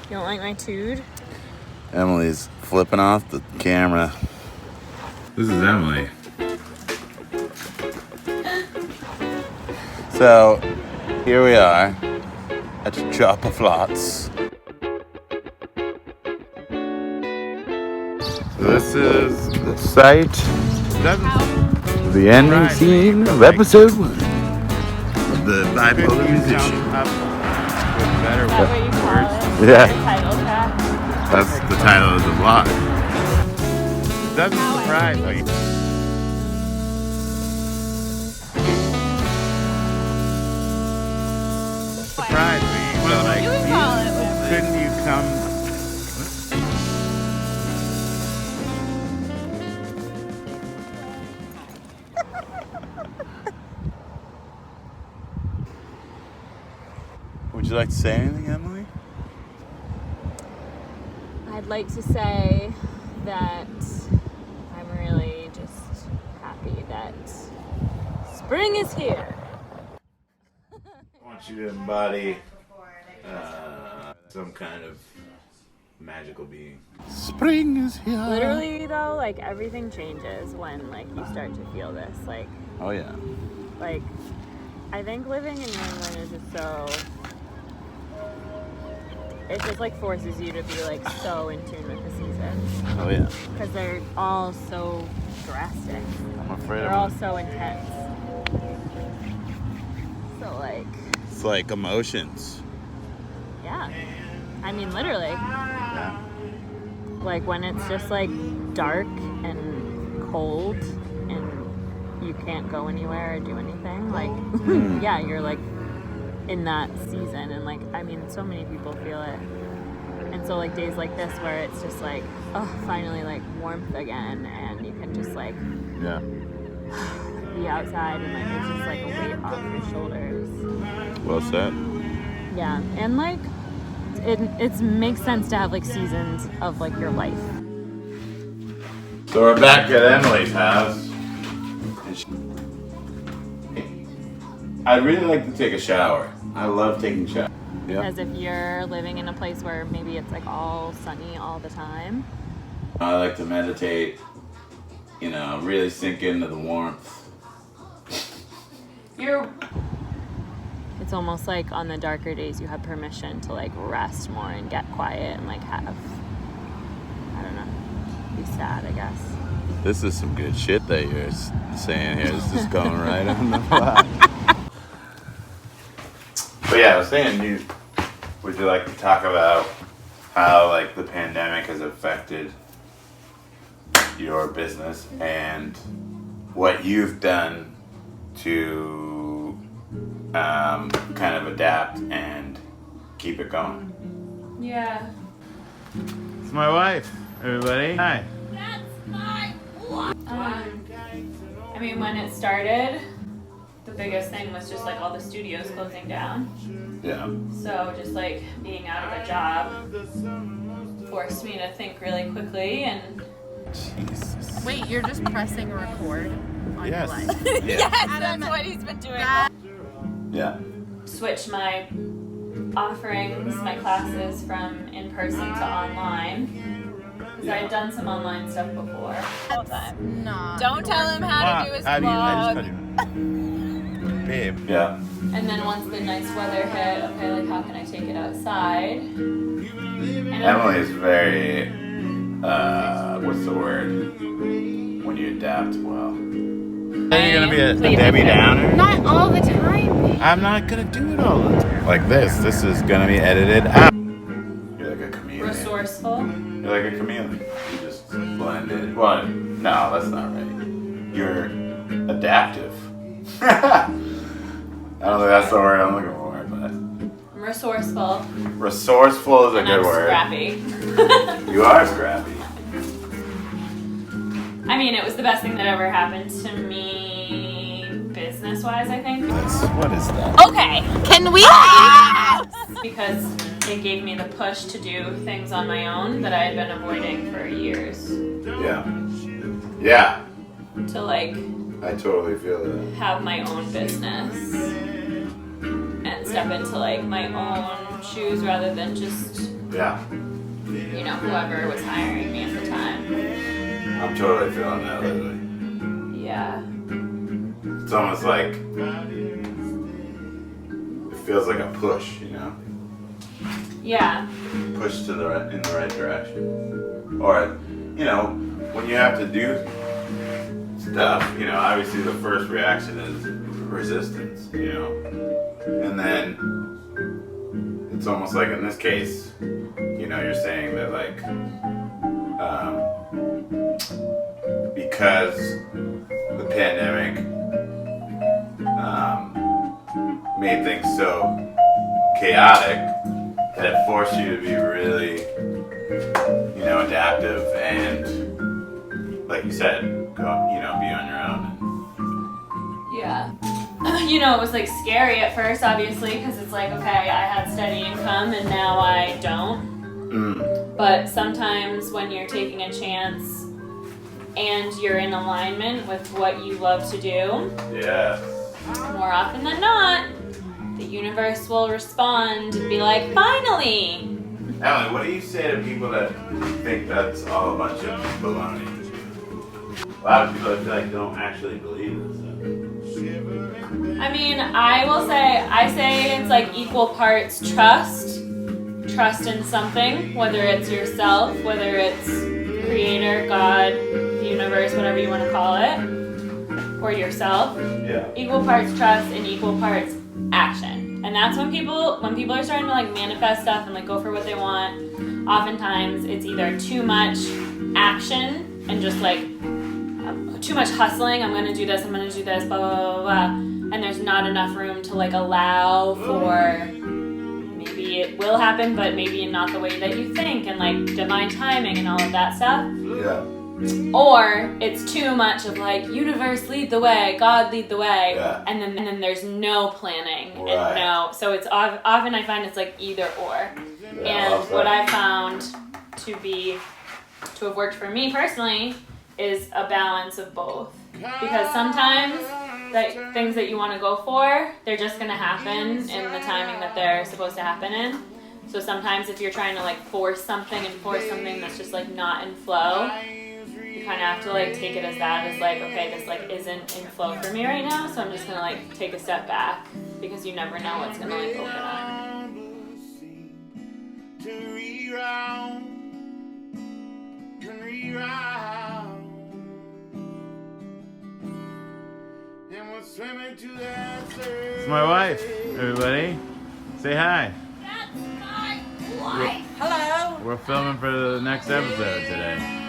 You don't like my tood? Emily's flipping off the camera. This is Emily. So, here we are at Chopper Flats. This is the site, the ending scene of episode 1 of the Bipolar Musician. Is that what you call it? Yeah. Your title track? That's the title of the vlog. It doesn't surprise me. Surprise me. Well, like, You can call it. couldn't you come? Would you like to say anything, Emily? I'd like to say that I'm really just happy that spring is here. I want you to embody some kind of magical being. Spring is here. Literally though, like everything changes when like you start to feel this. Like, Oh yeah. like I think living in New England is just so. It just like forces you to be like so in tune with the seasons. Oh yeah. Because they're all so drastic. I'm afraid They're of all it. so intense. So like, It's like emotions. yeah. I mean, literally. Yeah. Like when it's just like dark and cold and you can't go anywhere or do anything. Like, yeah, you're like in that season. And like, I mean, so many people feel it. And so like days like this where it's just like, oh, finally like warmth again. And you can just like Yeah. be outside and like it's just like a weight off your shoulders. Well said. Yeah, and like it makes sense to have like seasons of like your life. So we're back at Emily's house. I'd really like to take a shower. I love taking showers. Yeah. As if you're living in a place where maybe it's like all sunny all the time. I like to meditate, you know, really sink into the warmth. It's almost like on the darker days you have permission to like rest more and get quiet and like have, I don't know, be sad, I guess. This is some good shit that you're saying here. It's just going right on the fly. But yeah, I was saying, would you like to talk about how like the pandemic has affected your business and what you've done to kind of adapt and keep it going? Yeah. It's my wife, everybody. Hi. That's my wife. I mean, when it started, the biggest thing was just like all the studios closing down. Yeah. So just like being out of a job forced me to think really quickly and. Jesus. Wait, you're just pressing record on Yes. your life? Yeah. Yes, that's what he's been doing. Yeah. Switch my offerings, my classes from in person to online. Because I had done some online stuff before. All the time. No. Don't tell him how to do his I vlog. just cut you. Babe. Yeah. And then once the nice weather hit, okay, like how can I take it outside? And Emily is very, what's the word? When you adapt well. Are you gonna be a Debbie Downer? Not all the time. I'm not gonna do it all the time. Like this. This is gonna be edited out. You're like a chameleon. resourceful. You're like a chameleon. You just blend it. Well, no, that's not right. You're adaptive. I don't think that's the word I'm looking for, but I'm resourceful. resourceful is a And good I'm word. scrappy. You are scrappy. I mean, it was the best thing that ever happened to me business-wise, I think. What is that? Okay, can we? Because it gave me the push to do things on my own that I had been avoiding for years. Yeah. Yeah. To like I totally feel that. have my own business and step into like my own shoes rather than just Yeah. You know, whoever was hiring me at the time. I'm totally feeling that lately. Yeah. It's almost like it feels like a push, you know? Yeah. Push to the right, in the right direction. Or, you know, when you have to do stuff, you know, obviously the first reaction is resistance, you know? And then it's almost like in this case, you know, you're saying that like, because the pandemic made things so chaotic that it forced you to be really, you know, adaptive and, like you said, go, you know, be on your own. Yeah. You know, it was like scary at first, obviously, because it's like, okay, I had steady income and now I don't. But sometimes when you're taking a chance and you're in alignment with what you love to do, Yeah. more often than not, the universe will respond and be like, finally! Emily, what do you say to people that think that's all a bunch of baloney? A lot of people I feel like don't actually believe this stuff. I mean, I say it's like equal parts trust in something, whether it's yourself, whether it's creator, God, the universe, whatever you want to call it, or yourself. Yeah. Equal parts trust and equal parts action. And that's when people are starting to like manifest stuff and like go for what they want, oftentimes it's either too much action and just like too much hustling, I'm gonna do this, blah, blah, blah, blah, and there's not enough room to like allow for maybe it will happen, but maybe not the way that you think, and like divine timing and all of that stuff. Yeah. Or it's too much of like universe lead the way, God lead the way, Yeah. and then there's no planning Right. and no. So it's often I find it's like either or. Yeah, And what I found to have worked for me personally is a balance of both. Because sometimes that things that you want to go for, they're just going to happen in the timing that they're supposed to happen in. So sometimes if you're trying to like force something that's just like not in flow, you kind of have to like take it as that, as like, okay, this like isn't in flow for me right now, so I'm just going to like take a step back, because you never know what's going to like open up. It's my wife, everybody. Say hi. That's my wife. Hello. We're filming for the next episode today.